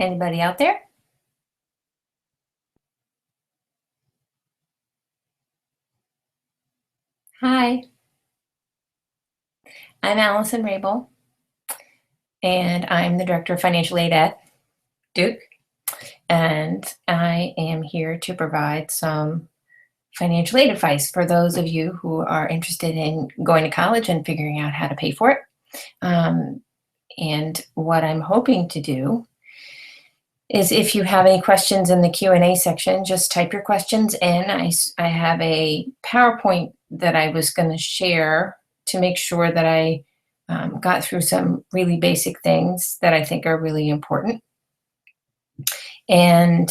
Anybody out there? Hi, I'm Alison Rabil, and I'm the Director of Financial Aid at Duke, and I am here to provide some financial aid advice for those of you who are interested in going to college and figuring out how to pay for it. And what I'm hoping to do is, if you have any questions in the Q&A section, just type your questions in. I have a PowerPoint that I was going to share to make sure that I got through some really basic things that I think are really important. And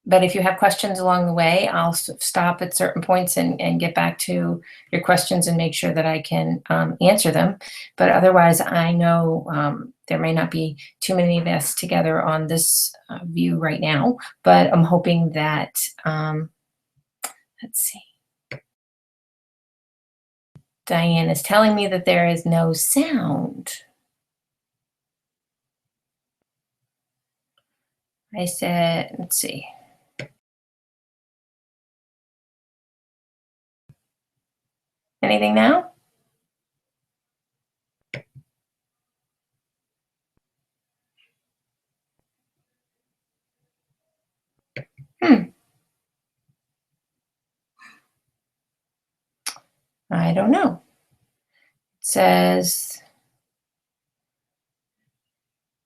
but if you have questions along the way, I'll stop at certain points and get back to your questions and make sure that I can answer them. But otherwise, I know there may not be too many of us together on this view right now, but I'm hoping that, let's see. Diane is telling me that there is no sound. I said, let's see. Anything now? I don't know. It says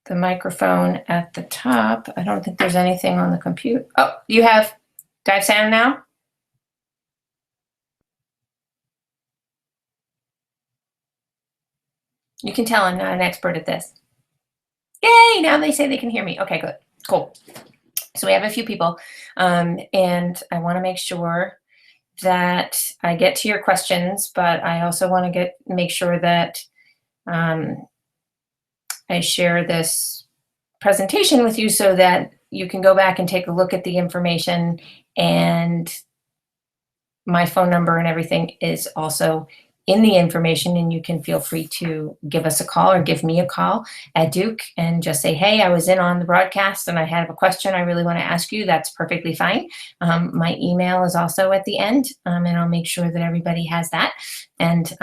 the microphone at the top. I don't think there's anything on the computer. Oh, do I have sound now? You can tell I'm not an expert at this. Yay, now they say they can hear me. Okay, good, cool. So we have a few people, and I want to make sure that I get to your questions, but I also want to make sure that I share this presentation with you so that you can go back and take a look at the information, and my phone number and everything is also in the information, and you can feel free to give us a call or give me a call at Duke and just say, hey, I was in on the broadcast and I have a question I really want to ask you. That's perfectly fine. My email is also at the end, and I'll make sure that everybody has that. And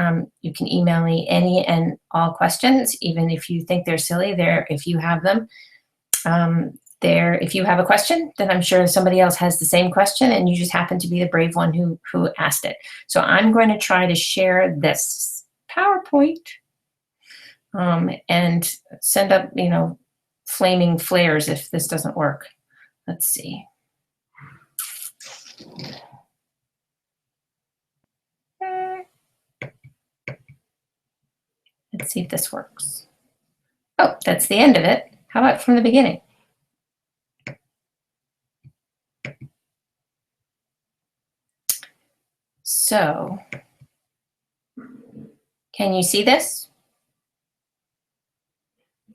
you can email me any and all questions, even if you think they're silly. If you have them, if you have a question, then I'm sure somebody else has the same question, and you just happen to be the brave one who asked it. So I'm going to try to share this PowerPoint and send up, flaming flares if this doesn't work. Let's see. Let's see if this works. Oh, that's the end of it. How about from the beginning? So, can you see this?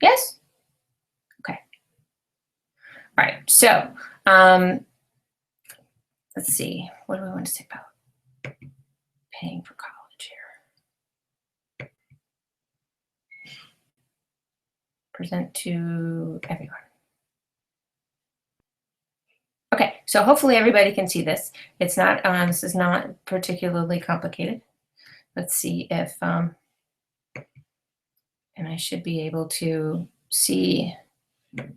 Yes? Okay. All right, so let's see. What do we want to say about paying for college here? Present to everyone. Okay, so hopefully everybody can see this. It's not, this is not particularly complicated. Let's see if, and I should be able to see,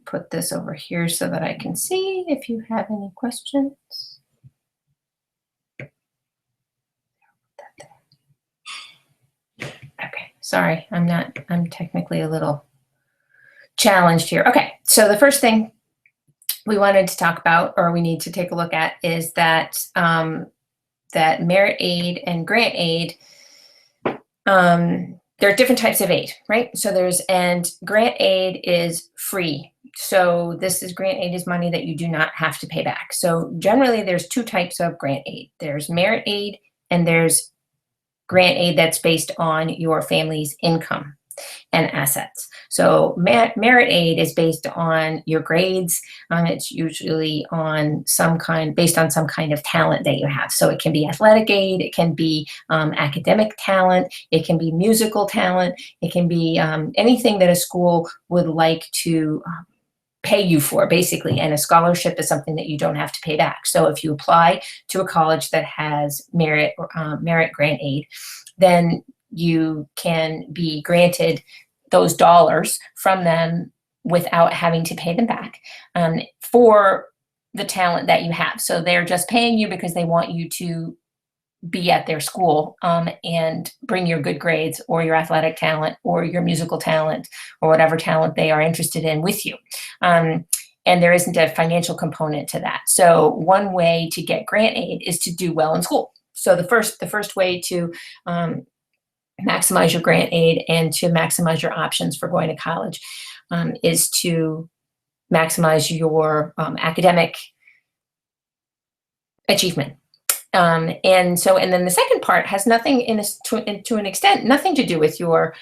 put this over here so that I can see if you have any questions. Okay, sorry, I'm technically a little challenged here. Okay, so the first thing we wanted to talk about, or we need to take a look at, is that that merit aid and grant aid, there are different types of aid, right? So and grant aid is free. So grant aid is money that you do not have to pay back. So generally there's two types of grant aid. There's merit aid and there's grant aid that's based on your family's income and assets. So merit aid is based on your grades. It's usually based on some kind of talent that you have. So it can be athletic aid, it can be academic talent, it can be musical talent, it can be anything that a school would like to pay you for, basically, and a scholarship is something that you don't have to pay back. So if you apply to a college that has merit grant aid, then you can be granted those dollars from them without having to pay them back for the talent that you have. So they're just paying you because they want you to be at their school and bring your good grades or your athletic talent or your musical talent or whatever talent they are interested in with you. And there isn't a financial component to that. So one way to get grant aid is to do well in school. So the first way to maximize your grant aid and to maximize your options for going to college is to maximize your academic achievement. And then the second part has nothing to an extent, nothing to do with your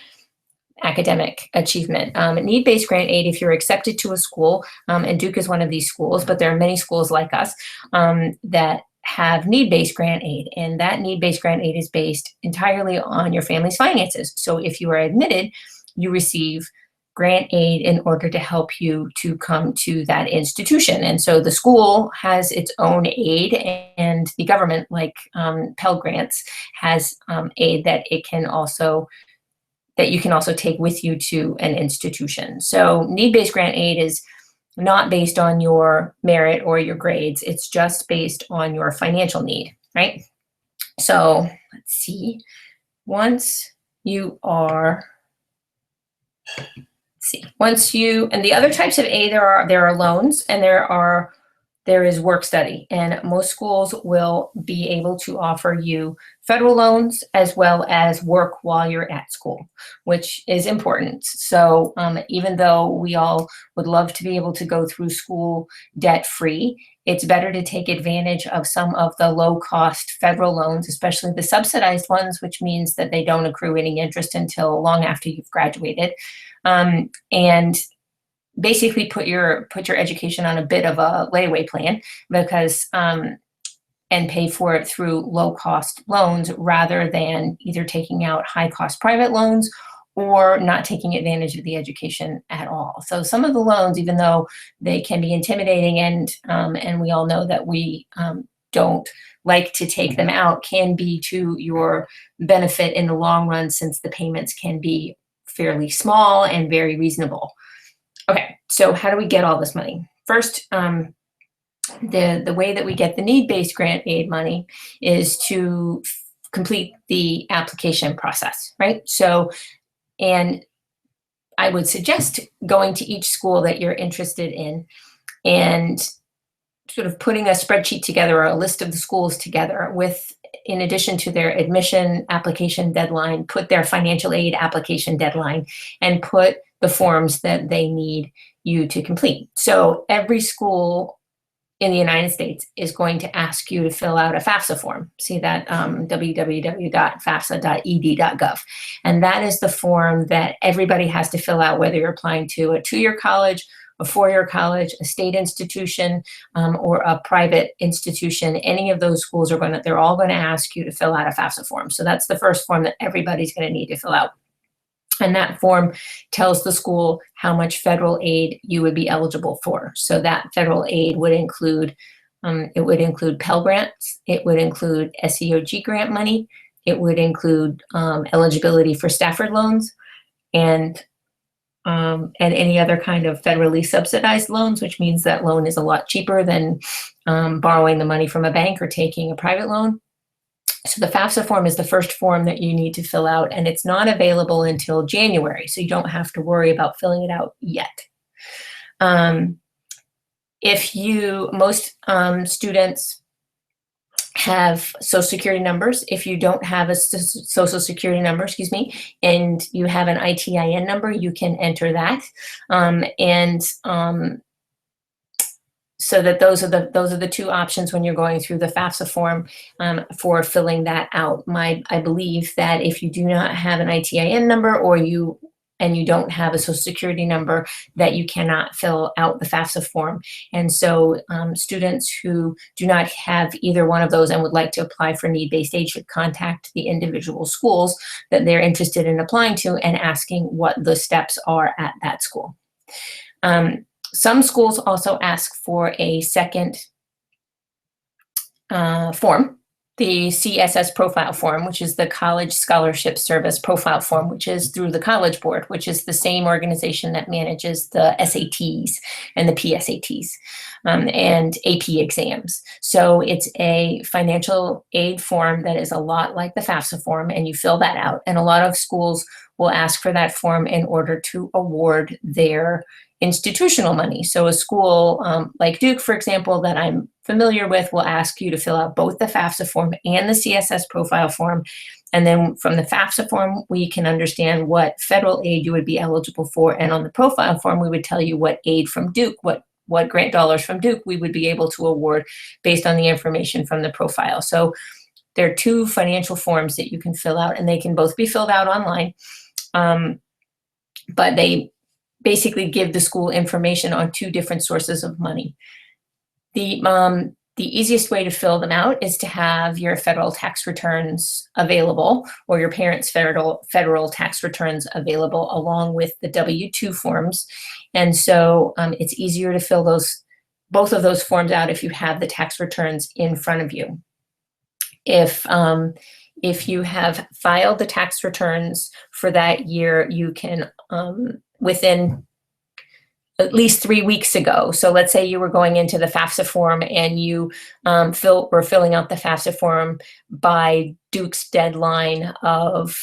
academic achievement. Need-based grant aid, if you're accepted to a school, and Duke is one of these schools, but there are many schools like us that have need-based grant aid, and that need-based grant aid is based entirely on your family's finances. So if you are admitted, you receive grant aid in order to help you to come to that institution. And so the school has its own aid, and the government, like Pell Grants, has aid that you can also take with you to an institution. So need-based grant aid is not based on your merit or your grades. It's just based on your financial need, right? So let's see. Once you are and the other types of aid, there are loans, and there is work study, and most schools will be able to offer you federal loans as well as work while you're at school, which is important. So even though we all would love to be able to go through school debt-free, it's better to take advantage of some of the low-cost federal loans, especially the subsidized ones, which means that they don't accrue any interest until long after you've graduated. And basically put your education on a bit of a layaway plan, because and pay for it through low-cost loans rather than either taking out high-cost private loans or not taking advantage of the education at all. So some of the loans, even though they can be intimidating, and we all know that we don't like to take them out, can be to your benefit in the long run, since the payments can be fairly small and very reasonable. Okay, so how do we get all this money? First, the way that we get the need-based grant aid money is to complete the application process, right? So, and I would suggest going to each school that you're interested in and sort of putting a spreadsheet together, or a list of the schools together with, in addition to their admission application deadline, put their financial aid application deadline, and put the forms that they need you to complete. So every school in the United States is going to ask you to fill out a FAFSA form. See that, www.fafsa.ed.gov. And that is the form that everybody has to fill out, whether you're applying to a 2-year college, a 4-year college, a state institution, or a private institution. Any of those schools they're all going to ask you to fill out a FAFSA form. So that's the first form that everybody's going to need to fill out. And that form tells the school how much federal aid you would be eligible for. So that federal aid would include, Pell Grants, it would include SEOG grant money, it would include eligibility for Stafford loans, and any other kind of federally subsidized loans, which means that loan is a lot cheaper than borrowing the money from a bank or taking a private loan. So the FAFSA form is the first form that you need to fill out, and it's not available until January, so you don't have to worry about filling it out yet. Most students have Social Security numbers. If you don't have a Social Security number, and you have an ITIN number, you can enter that. So that those are the two options when you're going through the FAFSA form for filling that out. I believe that if you do not have an ITIN number, and you don't have a Social Security number, that you cannot fill out the FAFSA form. And so students who do not have either one of those and would like to apply for need-based aid should contact the individual schools that they're interested in applying to and asking what the steps are at that school. Some schools also ask for a second form, the CSS profile form, which is the College Scholarship Service profile form, which is through the College Board, which is the same organization that manages the SATs and the PSATs and AP exams. So it's a financial aid form that is a lot like the FAFSA form, and you fill that out. And a lot of schools will ask for that form in order to award their institutional money. So a school like Duke, for example, that I'm familiar with, will ask you to fill out both the FAFSA form and the CSS profile form. And then from the FAFSA form, we can understand what federal aid you would be eligible for. And on the profile form, we would tell you what aid from Duke, what grant dollars from Duke we would be able to award based on the information from the profile. So there are two financial forms that you can fill out, and they can both be filled out online. But they basically give the school information on two different sources of money. The easiest way to fill them out is to have your federal tax returns available, or your parents' federal tax returns available, along with the W-2 forms. And so it's easier to fill both of those forms out if you have the tax returns in front of you. If you have filed the tax returns for that year, you can, within at least 3 weeks ago. So let's say you were going into the FAFSA form and you were filling out the FAFSA form by Duke's deadline of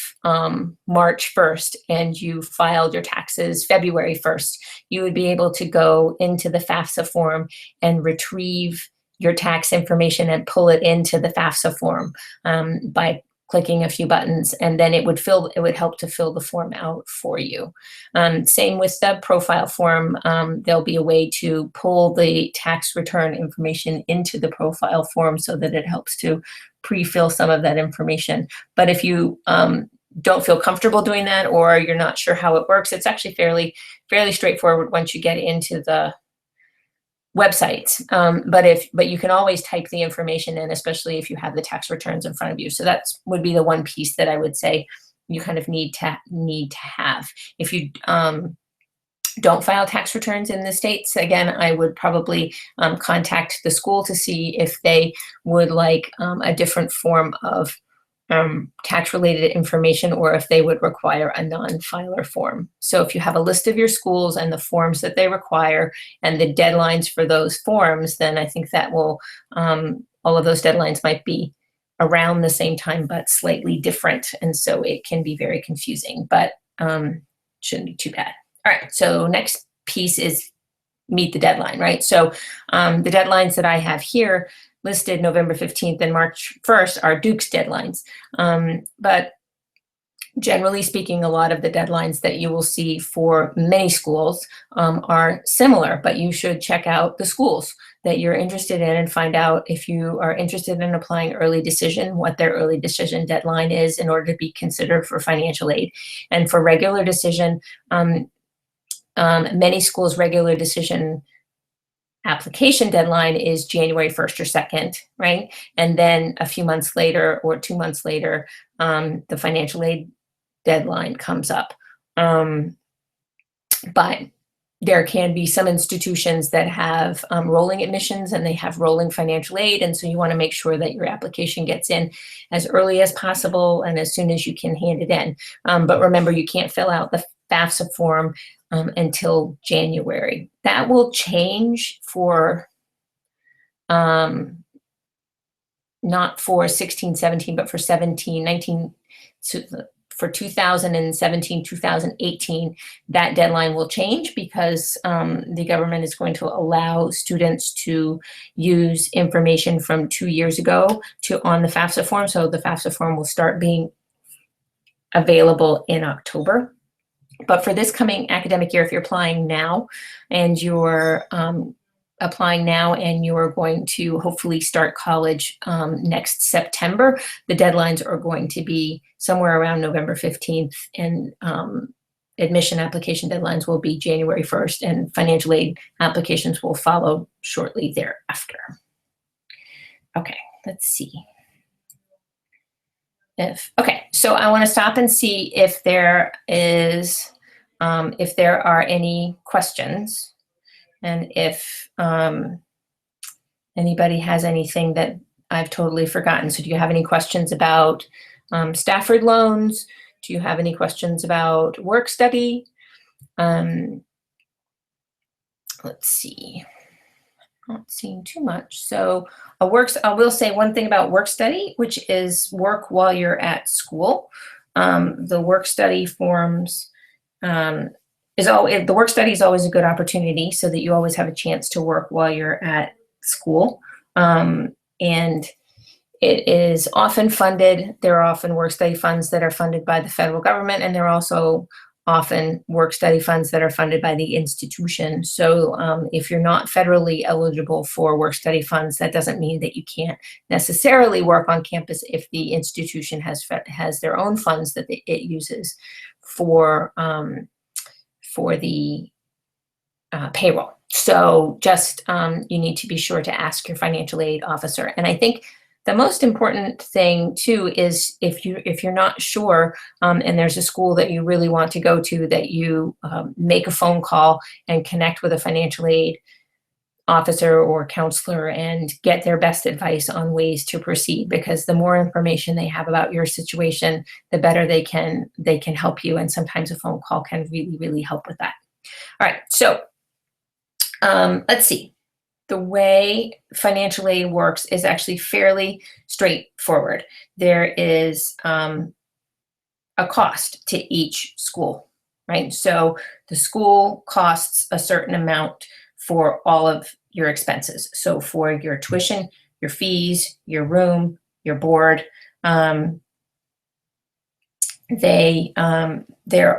March 1st, and you filed your taxes February 1st. You would be able to go into the FAFSA form and retrieve your tax information and pull it into the FAFSA form by clicking a few buttons, and then it would help to fill the form out for you. Same with the profile form. There'll be a way to pull the tax return information into the profile form so that it helps to pre-fill some of that information. But if you don't feel comfortable doing that, or you're not sure how it works, it's actually fairly straightforward once you get into the websites. But you can always type the information in, especially if you have the tax returns in front of you. So that would be the one piece that I would say you kind of need to have. If you don't file tax returns in the States, again, I would probably contact the school to see if they would like a different form of tax-related information, or if they would require a non-filer form. So if you have a list of your schools and the forms that they require and the deadlines for those forms, then I think that will, all of those deadlines might be around the same time, but slightly different. And so it can be very confusing, but shouldn't be too bad. All right, so next piece is meet the deadline, right? So the deadlines that I have here listed, November 15th and March 1st, are Duke's deadlines. But generally speaking, a lot of the deadlines that you will see for many schools are similar, but you should check out the schools that you're interested in and find out, if you are interested in applying early decision, what their early decision deadline is in order to be considered for financial aid. And for regular decision, many schools' regular decision application deadline is January 1st or 2nd, right? And then a few months later or 2 months later, the financial aid deadline comes up. But there can be some institutions that have rolling admissions and they have rolling financial aid. And so you want to make sure that your application gets in as early as possible and as soon as you can hand it in. But remember, you can't fill out the FAFSA form until January. That will change for, not for 16, 17, but for 17, 19, so for 2017, 2018, that deadline will change because the government is going to allow students to use information from 2 years ago on the FAFSA form. So the FAFSA form will start being available in October. But for this coming academic year, if you're applying now and you're going to hopefully start college next September, the deadlines are going to be somewhere around November 15th, and admission application deadlines will be January 1st, and financial aid applications will follow shortly thereafter. Okay, let's see. Okay, so I want to stop and see if there are any questions. And if anybody has anything that I've totally forgotten. So do you have any questions about Stafford loans? Do you have any questions about work study? Let's see. Not seeing too much. So I will say one thing about work study, which is work while you're at school. The work study forms the work study is always a good opportunity so that you always have a chance to work while you're at school. And it is often funded. There are often work study funds that are funded by the federal government, and there are also often work study funds that are funded by the institution. So if you're not federally eligible for work study funds, that doesn't mean that you can't necessarily work on campus if the institution has their own funds that it uses for the payroll. So just you need to be sure to ask your financial aid officer. And I think the most important thing too is if you're not sure and there's a school that you really want to go to, that you make a phone call and connect with a financial aid officer or counselor and get their best advice on ways to proceed, because the more information they have about your situation, the better they can help you. And sometimes a phone call can really, really help with that. All right, so let's see. The way financial aid works is actually fairly straightforward. There is a cost to each school, right? So the school costs a certain amount for all of your expenses. So for your tuition, your fees, your room, your board, there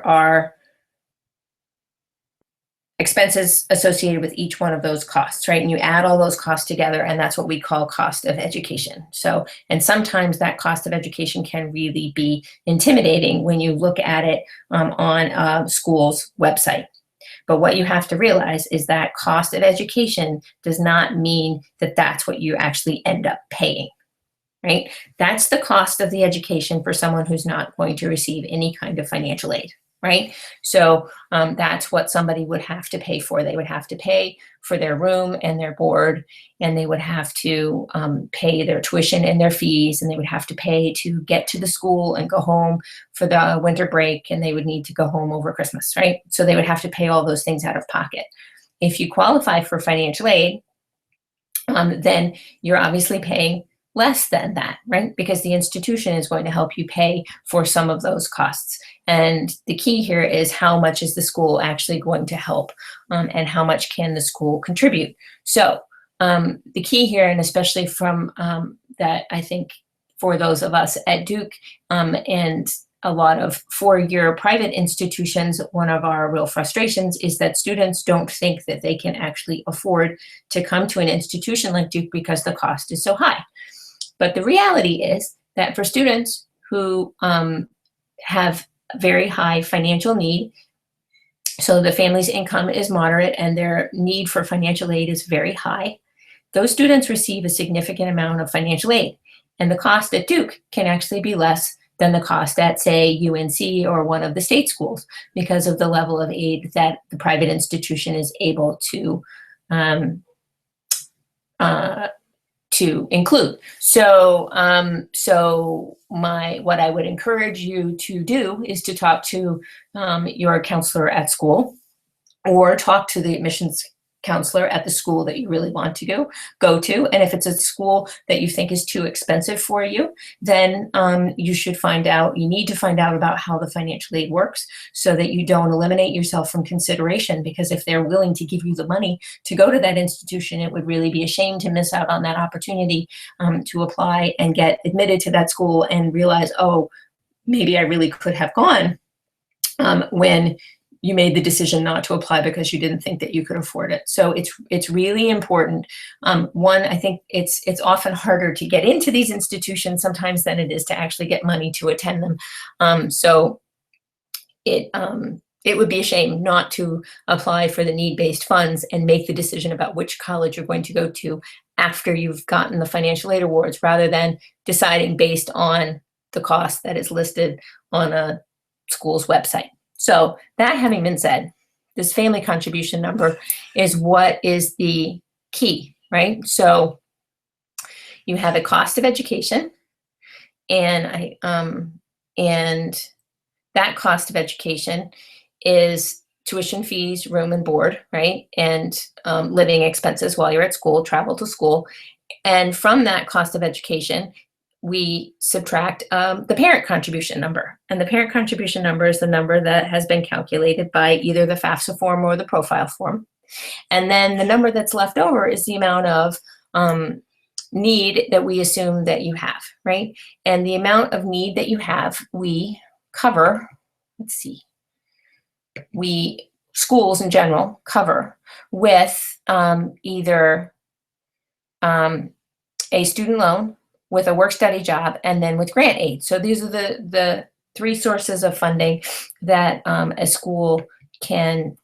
are expenses associated with each one of those costs, right? And you add all those costs together, and that's what we call cost of education. So, and sometimes that cost of education can really be intimidating when you look at it on a school's website. But what you have to realize is that cost of education does not mean that that's what you actually end up paying, right? That's the cost of the education for someone who's not going to receive any kind of financial aid. Right? So that's what somebody would have to pay for. They would have to pay for their room and their board, and they would have to pay their tuition and their fees, and they would have to pay to get to the school and go home for the winter break, and they would need to go home over Christmas, right? So they would have to pay all those things out of pocket. If you qualify for financial aid, then you're obviously paying less than that, right? Because the institution is going to help you pay for some of those costs. And the key here is how much is the school actually going to help, and how much can the school contribute. So the key here, and especially from that, I think for those of us at Duke and a lot of four-year private institutions, one of our real frustrations is that students don't think that they can actually afford to come to an institution like Duke because the cost is so high. But the reality is that for students who have very high financial need, so the family's income is moderate and their need for financial aid is very high, those students receive a significant amount of financial aid. And the cost at Duke can actually be less than the cost at, say, UNC or one of the state schools, because of the level of aid that the private institution is able to include. So, what I would encourage you to do is to talk to your counselor at school, or talk to the admissions counselor at the school that you really want to go to. And if it's a school that you think is too expensive for you, then you need to find out about how the financial aid works, so that you don't eliminate yourself from consideration. Because if they're willing to give you the money to go to that institution, it would really be a shame to miss out on that opportunity to apply and get admitted to that school and realize, oh, maybe I really could have gone, when you made the decision not to apply because you didn't think that you could afford it. So it's really important. One, I think it's often harder to get into these institutions sometimes than it is to actually get money to attend them. So it would be a shame not to apply for the need-based funds and make the decision about which college you're going to go to after you've gotten the financial aid awards, rather than deciding based on the cost that is listed on a school's website. So that having been said, this family contribution number is what is the key, right? So you have a cost of education, and and that cost of education is tuition fees, room and board, right? And living expenses while you're at school, travel to school. And from that cost of education, we subtract the parent contribution number. And the parent contribution number is the number that has been calculated by either the FAFSA form or the profile form. And then the number that's left over is the amount of need that we assume that you have, right? And the amount of need that you have, we cover, let's see, schools in general cover with either a student loan, with a work-study job, and then with grant aid. So these are the three sources of funding that a school can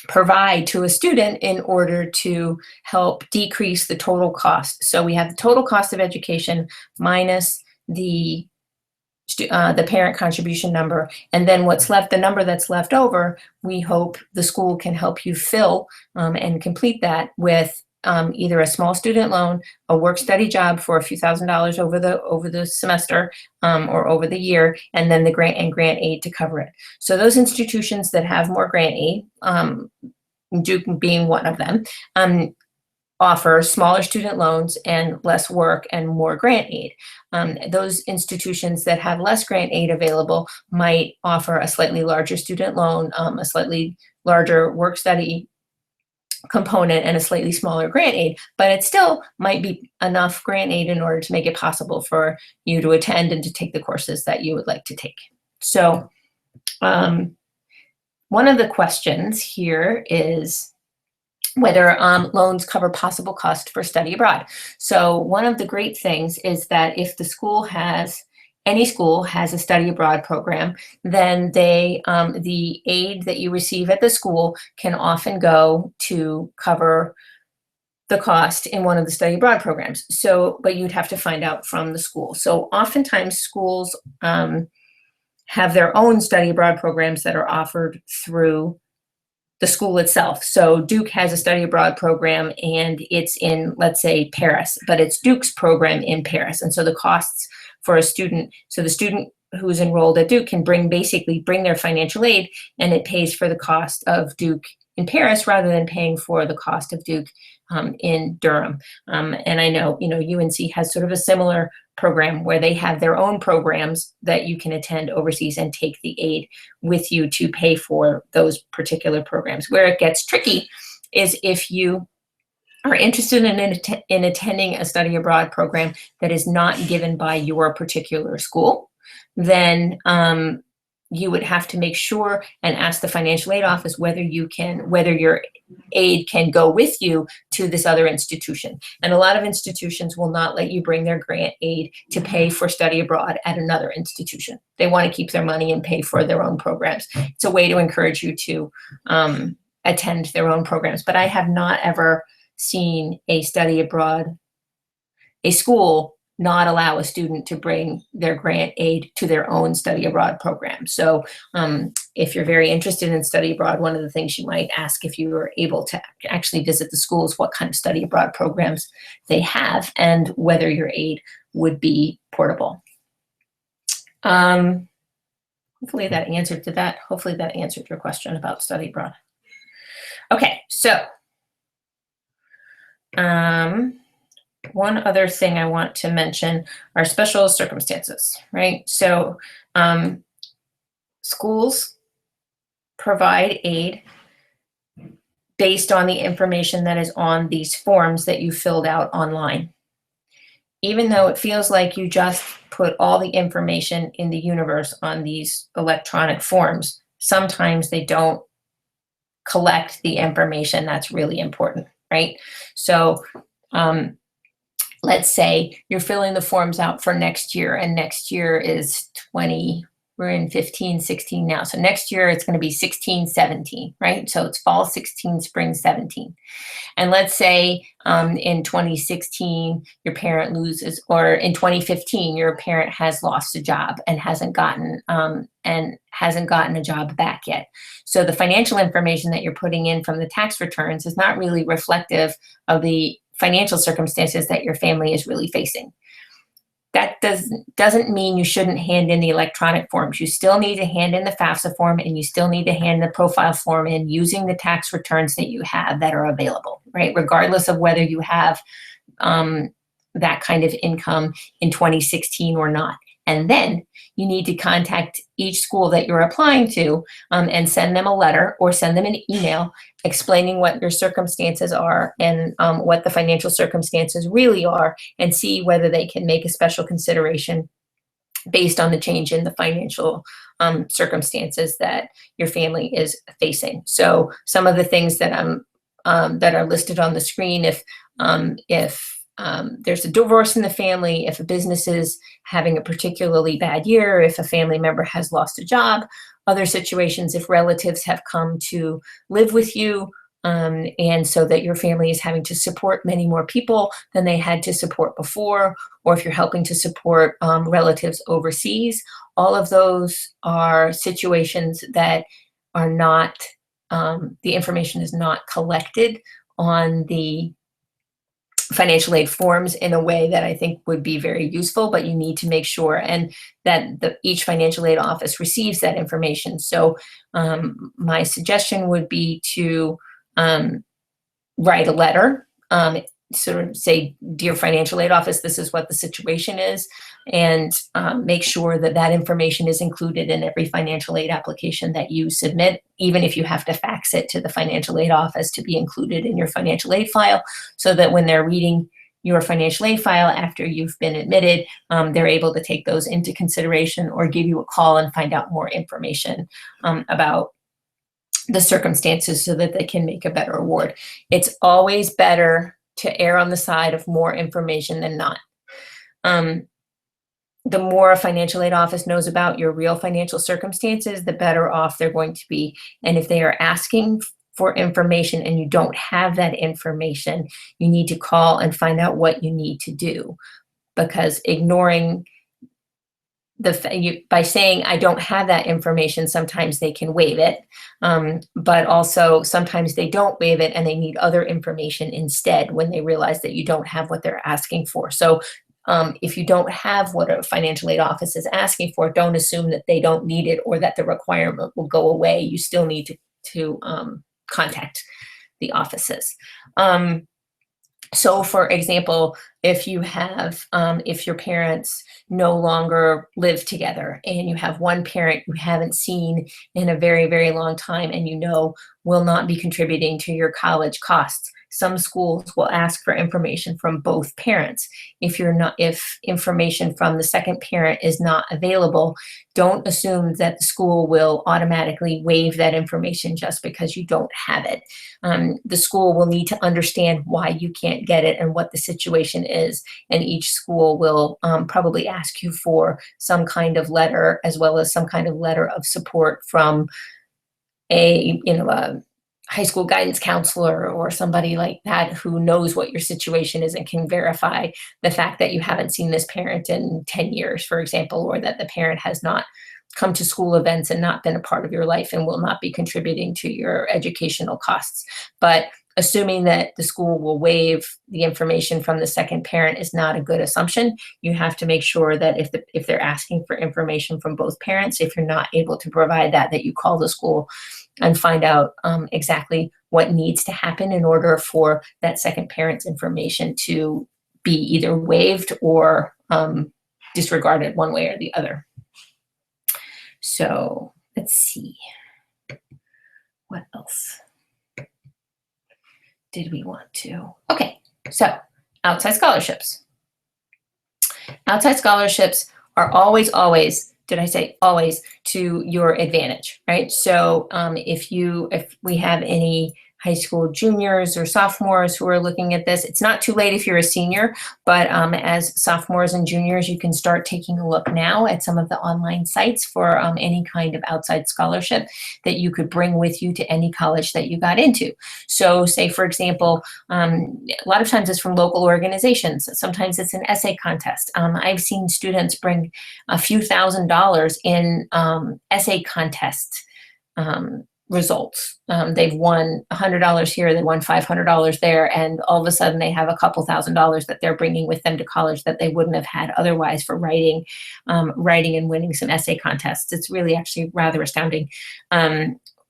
provide to a student in order to help decrease the total cost. So we have the total cost of education minus the parent contribution number, and then what's left, the number that's left over, we hope the school can help you fill and complete that with either a small student loan, a work-study job for a few $1,000s over the semester or over the year, and then the grant aid to cover it. So those institutions that have more grant aid, Duke being one of them, offer smaller student loans and less work and more grant aid. Those institutions that have less grant aid available might offer a slightly larger student loan, a slightly larger work-study component, and a slightly smaller grant aid, but it still might be enough grant aid in order to make it possible for you to attend and to take the courses that you would like to take. So one of the questions here is whether loans cover possible cost for study abroad. So one of the great things is that if the school any school has a study abroad program, then the aid that you receive at the school can often go to cover the cost in one of the study abroad programs. So, but you'd have to find out from the school. So oftentimes schools have their own study abroad programs that are offered through the school itself. So Duke has a study abroad program, and it's in, let's say, Paris, but it's Duke's program in Paris. And so the costs for a student, so the student who's enrolled at Duke can bring their financial aid, and it pays for the cost of Duke in Paris rather than paying for the cost of Duke in Durham. And I know, UNC has sort of a similar program where they have their own programs that you can attend overseas and take the aid with you to pay for those particular programs. Where it gets tricky is if you are interested in attending a study abroad program that is not given by your particular school, then you would have to make sure and ask the financial aid office whether your aid can go with you to this other institution. And a lot of institutions will not let you bring their grant aid to pay for study abroad at another institution. They want to keep their money and pay for their own programs. It's a way to encourage you to attend their own programs. But I have not ever seen a school not allow a student to bring their grant aid to their own study abroad program. So if you're very interested in study abroad, one of the things you might ask if you were able to actually visit the schools, what kind of study abroad programs they have and whether your aid would be portable. Hopefully that answered Hopefully that answered your question about study abroad. Okay, so one other thing I want to mention are special circumstances, right? So schools provide aid based on the information that is on these forms that you filled out online. Even though it feels like you just put all the information in the universe on these electronic forms, sometimes they don't collect the information that's really important, right? So let's say you're filling the forms out for next year, and next year is 20, we're in 15, 16 now. So next year it's going to be 16, 17, right? So it's fall 16, spring 17. And let's say in 2016, your parent loses, or in 2015, your parent has lost a job and hasn't gotten a job back yet. So the financial information that you're putting in from the tax returns is not really reflective of the financial circumstances that your family is really facing. That doesn't mean you shouldn't hand in the electronic forms. You still need to hand in the FAFSA form, and you still need to hand the profile form in using the tax returns that you have that are available, right? Regardless of whether you have that kind of income in 2016 or not. And then you need to contact each school that you're applying to and send them a letter or send them an email explaining what your circumstances are and what the financial circumstances really are, and see whether they can make a special consideration based on the change in the financial circumstances that your family is facing. So some of the things that that are listed on the screen, if there's a divorce in the family, if a business is having a particularly bad year, if a family member has lost a job, other situations, if relatives have come to live with you, and so that your family is having to support many more people than they had to support before, or if you're helping to support relatives overseas, all of those are situations that are not, the information is not collected on the financial aid forms in a way that I think would be very useful, but you need to make sure and that each financial aid office receives that information. So my suggestion would be to write a letter, sort of say, dear financial aid office, this is what the situation is, and make sure that that information is included in every financial aid application that you submit, even if you have to fax it to the financial aid office to be included in your financial aid file, so that when they're reading your financial aid file after you've been admitted, they're able to take those into consideration or give you a call and find out more information about the circumstances so that they can make a better award. It's always better to err on the side of more information than not. The more a financial aid office knows about your real financial circumstances, the better off they're going to be. And if they are asking for information and you don't have that information, you need to call and find out what you need to do. Because ignoring by saying I don't have that information, sometimes they can waive it, but also sometimes they don't waive it and they need other information instead when they realize that you don't have what they're asking for. So if you don't have what a financial aid office is asking for, don't assume that they don't need it or that the requirement will go away. You still need to contact the offices. So for example, if you have, if your parents no longer live together and you have one parent you haven't seen in a very, very long time and you know will not be contributing to your college costs, some schools will ask for information from both parents. If information from the second parent is not available, don't assume that the school will automatically waive that information just because you don't have it. The school will need to understand why you can't get it and what the situation is, and each school will probably ask you for some kind of letter, as well as some kind of letter of support from a high school guidance counselor or somebody like that who knows what your situation is and can verify the fact that you haven't seen this parent in 10 years, for example, or that the parent has not come to school events and not been a part of your life and will not be contributing to your educational costs. But assuming that the school will waive the information from the second parent is not a good assumption. You have to make sure that if they're asking for information from both parents, if you're not able to provide that you call the school and find out exactly what needs to happen in order for that second parent's information to be either waived or disregarded one way or the other. So let's see, what else did we want to? Okay, so outside scholarships. Outside scholarships are always, did I say always, to your advantage, right? So if we have any high school juniors or sophomores who are looking at this. It's not too late if you're a senior, but as sophomores and juniors, you can start taking a look now at some of the online sites for any kind of outside scholarship that you could bring with you to any college that you got into. So say, for example, a lot of times it's from local organizations. Sometimes it's an essay contest. I've seen students bring a few $1,000s in essay contest results. They've won $100 here, they won $500 there, and all of a sudden they have a couple $1,000s that they're bringing with them to college that they wouldn't have had otherwise for writing and winning some essay contests. It's really actually rather astounding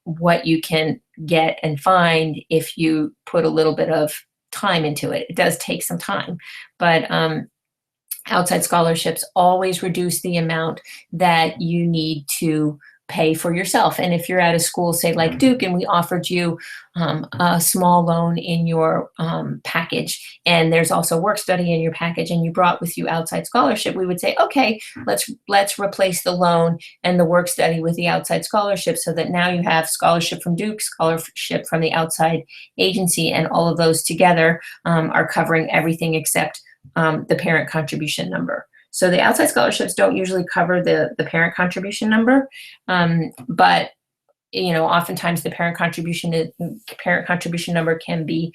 what you can get and find if you put a little bit of time into it. It does take some time, but outside scholarships always reduce the amount that you need to pay for yourself. And if you're at a school, say like Duke, and we offered you a small loan in your package, and there's also work study in your package, and you brought with you outside scholarship, we would say, okay, let's replace the loan and the work study with the outside scholarship, so that now you have scholarship from Duke, scholarship from the outside agency, and all of those together are covering everything except the parent contribution number. So the outside scholarships don't usually cover the parent contribution number, but oftentimes the parent contribution number can be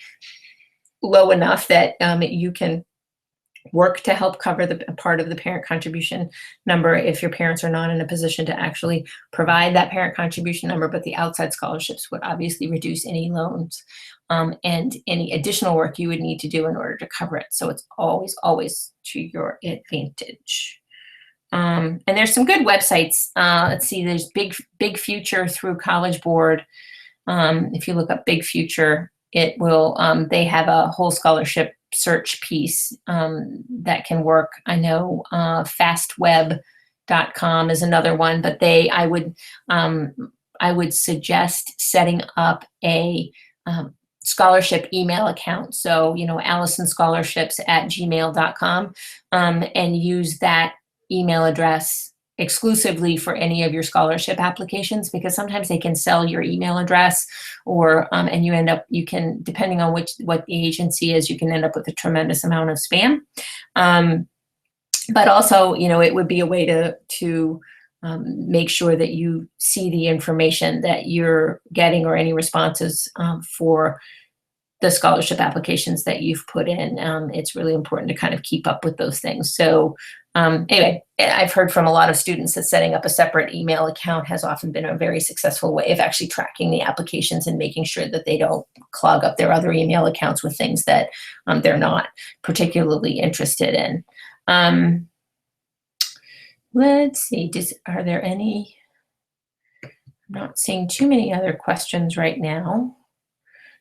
low enough that you can work to help cover the part of the parent contribution number if your parents are not in a position to actually provide that parent contribution number. But the outside scholarships would obviously reduce any loans and any additional work you would need to do in order to cover it. So it's always to your advantage. And there's some good websites. Let's see, there's Big Future through College Board. If you look up Big Future, it will, they have a whole scholarship search piece that can work. I know fastweb.com is another one, but I would suggest setting up a scholarship email account. So, AlisonScholarships@gmail.com, and use that email address exclusively for any of your scholarship applications, because sometimes they can sell your email address, or and you can, depending on what the agency is, you can end up with a tremendous amount of spam. But also, it would be a way to make sure that you see the information that you're getting, or any responses for the scholarship applications that you've put in. It's really important to kind of keep up with those things. So anyway, I've heard from a lot of students that setting up a separate email account has often been a very successful way of actually tracking the applications and making sure that they don't clog up their other email accounts with things that they're not particularly interested in. Let's see, are there any? I'm not seeing too many other questions right now.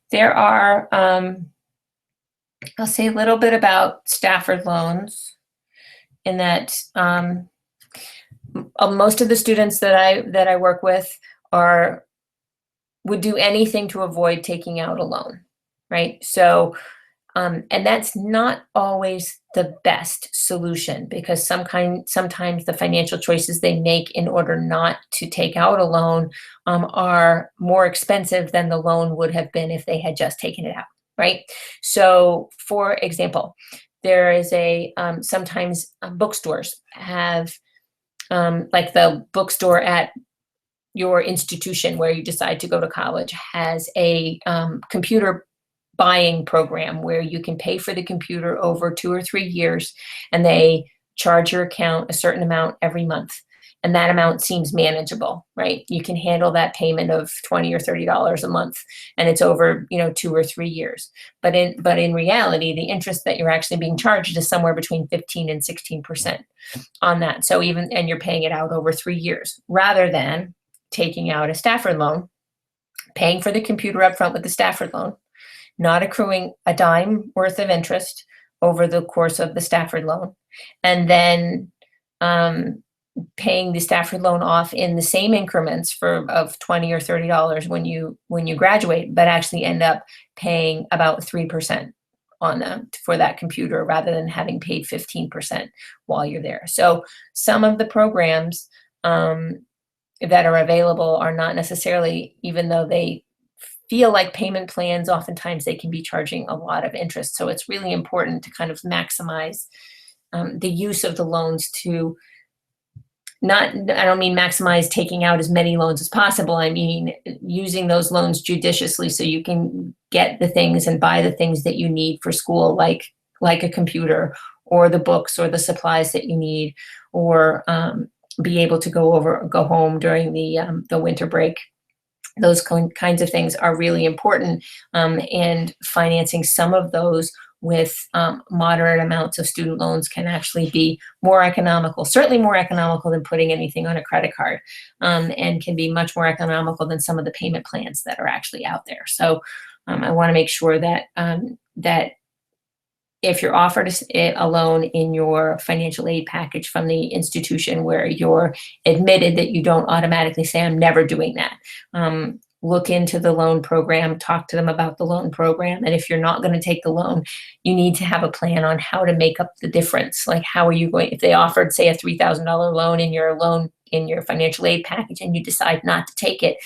There are, I'll say a little bit about Stafford loans, in that most of the students that I work with would do anything to avoid taking out a loan, right? So, and that's not always the best solution, because sometimes the financial choices they make in order not to take out a loan are more expensive than the loan would have been if they had just taken it out, right? So, for example, there is sometimes bookstores have, like the bookstore at your institution where you decide to go to college has a computer buying program where you can pay for the computer over 2 or 3 years, and they charge your account a certain amount every month. And that amount seems manageable, right? You can handle that payment of $20 or $30 a month, and it's over 2 or 3 years. But in reality, the interest that you're actually being charged is somewhere between 15 and 16% on that. So and you're paying it out over 3 years, rather than taking out a Stafford loan, paying for the computer up front with the Stafford loan, not accruing a dime worth of interest over the course of the Stafford loan, and then paying the Stafford loan off in the same increments of $20 or $30 when you graduate, but actually end up paying about 3% on them for that computer, rather than having paid 15% while you're there. So some of the programs that are available are not necessarily, even though they feel like payment plans, oftentimes they can be charging a lot of interest. So it's really important to kind of maximize the use of the loans to not, I don't mean maximize taking out as many loans as possible. I mean using those loans judiciously so you can get the things and buy the things that you need for school, like a computer or the books or the supplies that you need, or be able to go home during the winter break. Those kinds of things are really important, and financing some of those with moderate amounts of student loans can actually be more economical, certainly more economical than putting anything on a credit card, and can be much more economical than some of the payment plans that are actually out there. So I want to make sure that that if you're offered a loan in your financial aid package from the institution where you're admitted, that you don't automatically say, I'm never doing that. Look into the loan program, talk to them about the loan program. And if you're not going to take the loan, you need to have a plan on how to make up the difference. Like, how are you going, if they offered, say, a $3,000 loan in your financial aid package and you decide not to take it,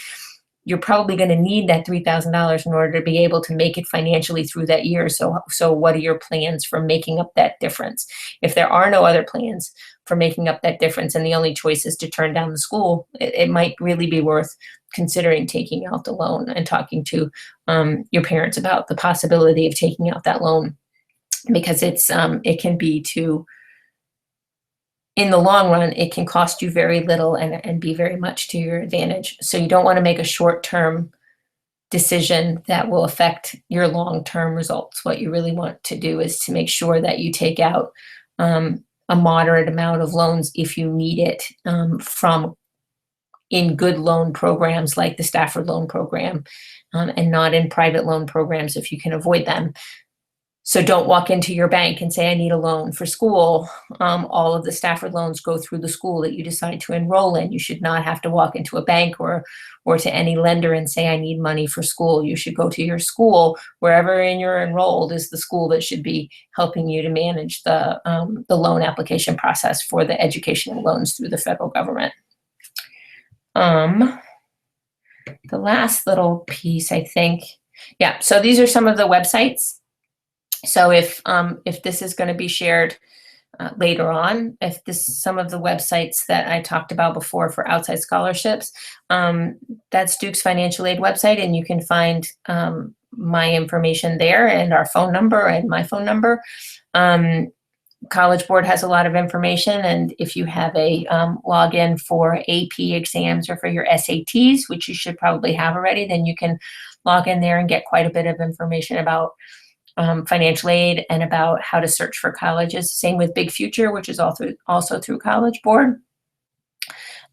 you're probably going to need that $3,000 in order to be able to make it financially through that year. So what are your plans for making up that difference? If there are no other plans for making up that difference and the only choice is to turn down the school, it might really be worth considering taking out the loan and talking to your parents about the possibility of taking out that loan, because it can be too, in the long run, it can cost you very little and be very much to your advantage. So you don't want to make a short-term decision that will affect your long-term results. What you really want to do is to make sure that you take out a moderate amount of loans if you need it, from in good loan programs like the Stafford Loan Program, and not in private loan programs if you can avoid them. So don't walk into your bank and say, I need a loan for school. All of the Stafford loans go through the school that you decide to enroll in. You should not have to walk into a bank or to any lender and say, I need money for school. You should go to your school. Wherever you're enrolled is the school that should be helping you to manage the loan application process for the educational loans through the federal government. The last little piece, I think, yeah, so these are some of the websites. So if this is going to be shared later on, if some of the websites that I talked about before for outside scholarships, that's Duke's financial aid website, and you can find my information there, and our phone number and my phone number. College Board has a lot of information, and if you have a login for AP exams or for your SATs, which you should probably have already, then you can log in there and get quite a bit of information about financial aid and about how to search for colleges. Same with Big Future, which is also through College Board.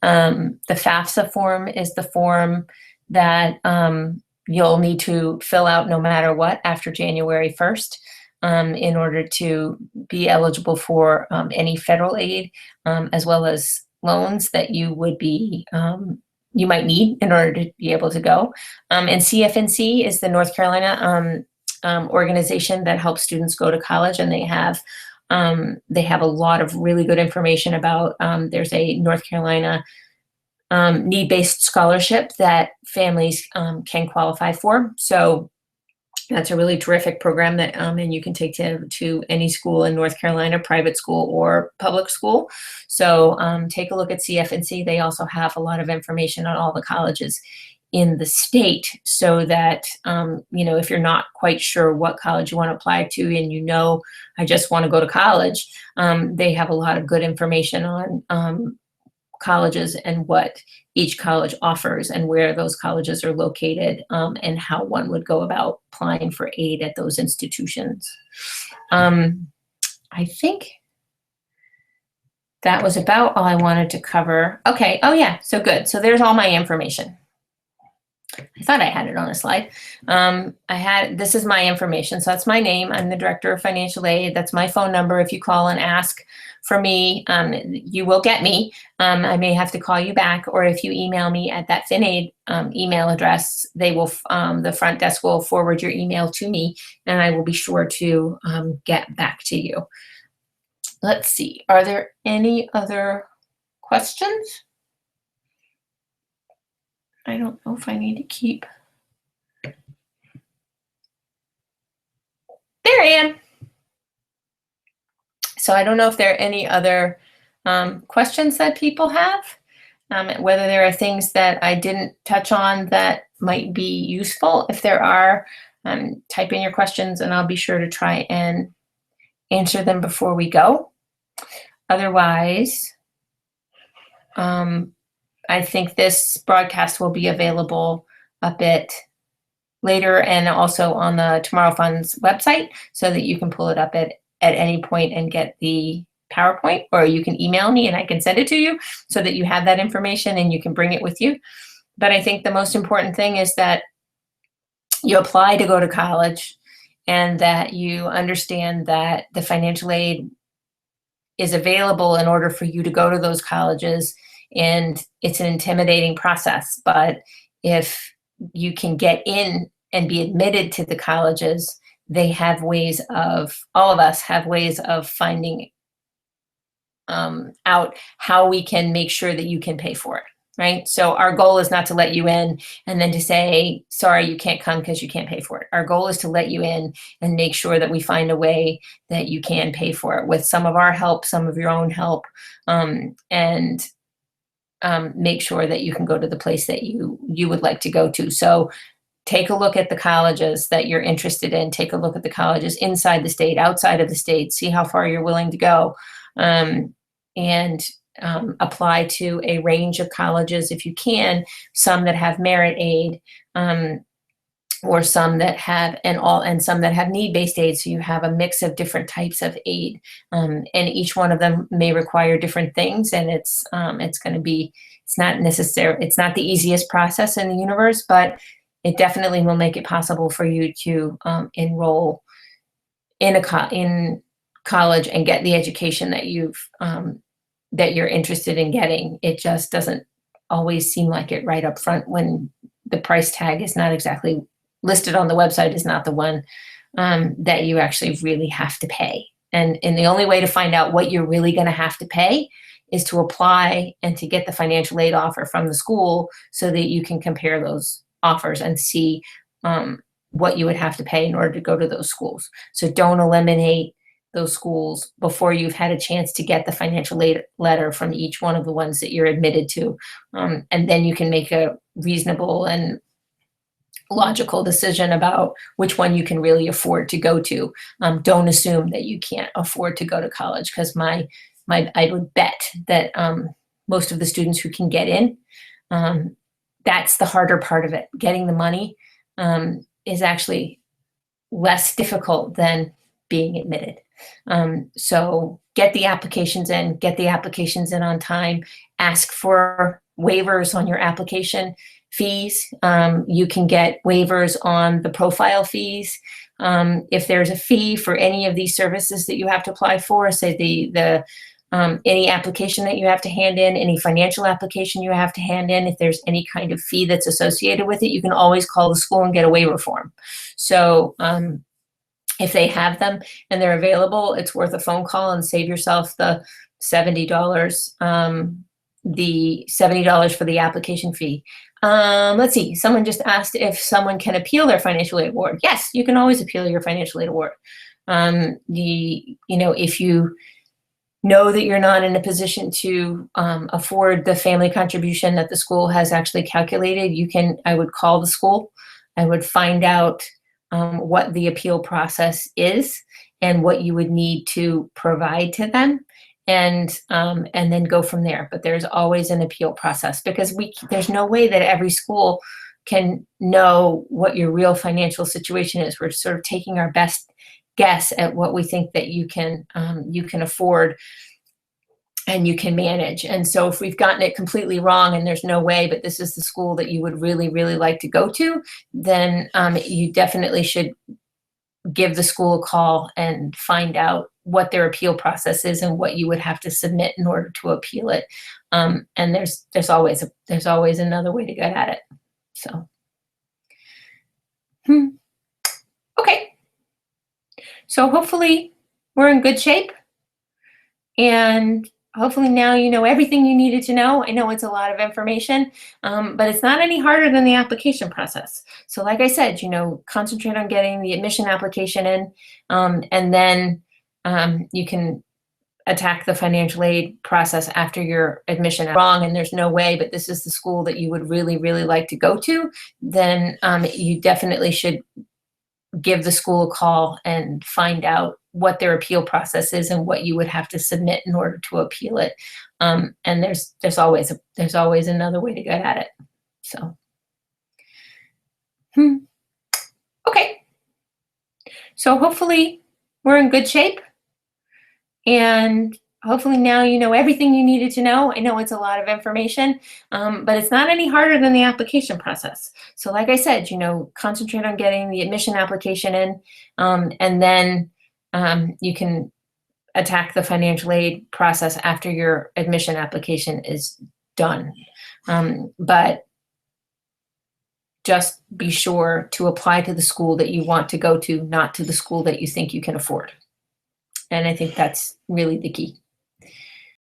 The FAFSA form is the form that you'll need to fill out no matter what after January 1st in order to be eligible for any federal aid, as well as loans that you would be you might need in order to be able to go. And CFNC is the North Carolina organization that helps students go to college, and they have a lot of really good information about, there's a North Carolina need-based scholarship that families can qualify for. So that's a really terrific program that, and you can take to any school in North Carolina, private school or public school. So take a look at CFNC. They also have a lot of information on all the colleges in the state, so that, if you're not quite sure what college you want to apply to, and I just want to go to college, they have a lot of good information on colleges and what each college offers and where those colleges are located, and how one would go about applying for aid at those institutions. I think that was about all I wanted to cover. Okay, oh yeah, so good. So there's all my information. I thought I had it on a slide. This is my information. So that's my name. I'm the Director of Financial Aid. That's my phone number. If you call and ask for me, you will get me. I may have to call you back, or if you email me at that FinAid email address, the front desk will forward your email to me, and I will be sure to get back to you. Let's see. Are there any other questions? I don't know if I need to keep there I am. So I don't know if there are any other questions that people have, whether there are things that I didn't touch on that might be useful. If there are, type in your questions and I'll be sure to try and answer them before we go. Otherwise, I think this broadcast will be available a bit later and also on the Tomorrow Funds website so that you can pull it up at any point and get the PowerPoint, or you can email me and I can send it to you so that you have that information and you can bring it with you. But I think the most important thing is that you apply to go to college and that you understand that the financial aid is available in order for you to go to those colleges, and it's an intimidating process. But if you can get in and be admitted to the colleges, they have ways of, all of us have ways of finding out how we can make sure that you can pay for it, right? So our goal is not to let you in and then to say, sorry, you can't come because you can't pay for it. Our goal is to let you in and make sure that we find a way that you can pay for it with some of our help, some of your own help, and make sure that you can go to the place that you would like to go to. So take a look at the colleges that you're interested in. Take a look at the colleges inside the state, outside of the state, see how far you're willing to go. And apply to a range of colleges if you can, some that have merit aid, or some that have and some that have need-based aid. So you have a mix of different types of aid, and each one of them may require different things. And it's going to be, it's not the easiest process in the universe, but it definitely will make it possible for you to enroll in college and get the education that that you're interested in getting. It just doesn't always seem like it right up front when the price tag is not exactly listed on the website, is not the one that you actually really have to pay. And the only way to find out what you're really going to have to pay is to apply and to get the financial aid offer from the school so that you can compare those offers and see what you would have to pay in order to go to those schools. So don't eliminate those schools before you've had a chance to get the financial aid letter from each one of the ones that you're admitted to. And then you can make a reasonable and logical decision about which one you can really afford to go to. Don't assume that you can't afford to go to college, because I would bet that most of the students who can get in, that's the harder part of it. Getting the money is actually less difficult than being admitted. So get the applications in on time, ask for waivers on your application fees. You can get waivers on the profile fees. If there's a fee for any of these services that you have to apply for, say any application that you have to hand in, any financial application you have to hand in, if there's any kind of fee that's associated with it, you can always call the school and get a waiver form. So if they have them and they're available, it's worth a phone call and save yourself the $70, the $70 for the application fee. Let's see, someone just asked if someone can appeal their financial aid award. Yes, you can always appeal your financial aid award. If you know that you're not in a position to afford the family contribution that the school has actually calculated, I would call the school. I would find out what the appeal process is and what you would need to provide to them, and then go from there. But there's always an appeal process, because there's no way that every school can know what your real financial situation is. We're sort of taking our best guess at what we think that you can afford and you can manage. And so if we've gotten it completely wrong and there's no way, but this is the school that you would really, really like to go to, then you definitely should give the school a call and find out what their appeal process is and what you would have to submit in order to appeal it. And there's always another way to get at it. So, okay. So hopefully we're in good shape, and hopefully now you know everything you needed to know. I know it's a lot of information, but it's not any harder than the application process. So like I said, concentrate on getting the admission application in, and then you can attack the financial aid process after your admission. Wrong, and there's no way, but this is the school that you would really, really like to go to, then you definitely should give the school a call and find out what their appeal process is and what you would have to submit in order to appeal it. And there's always another way to get at it. So, okay. So hopefully we're in good shape, and hopefully now you know everything you needed to know. I know it's a lot of information, but it's not any harder than the application process. So like I said, concentrate on getting the admission application in, and then you can attack the financial aid process after your admission application is done. But just be sure to apply to the school that you want to go to, not to the school that you think you can afford. And I think that's really the key.